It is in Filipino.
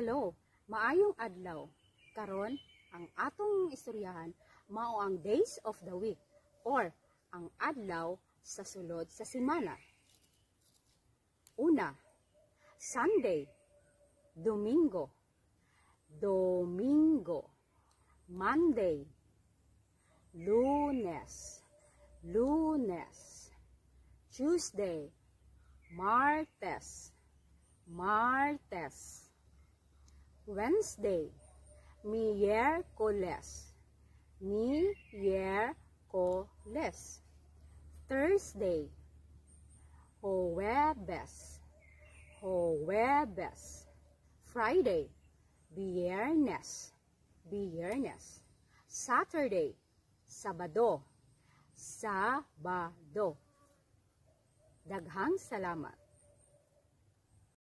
Hello, maayong adlaw. Karon ang atong istoryahan mao ang days of the week or ang adlaw sa sulod sa semana. Una, Sunday, Domingo, Domingo, Monday, Lunes, Lunes, Tuesday, Martes, Martes, Wednesday, Miyerkules, Miyerkules, Thursday, Huwebes, Huwebes, Friday, Biyernes, Biyernes, Saturday, Sabado, Sabado. Daghang salamat.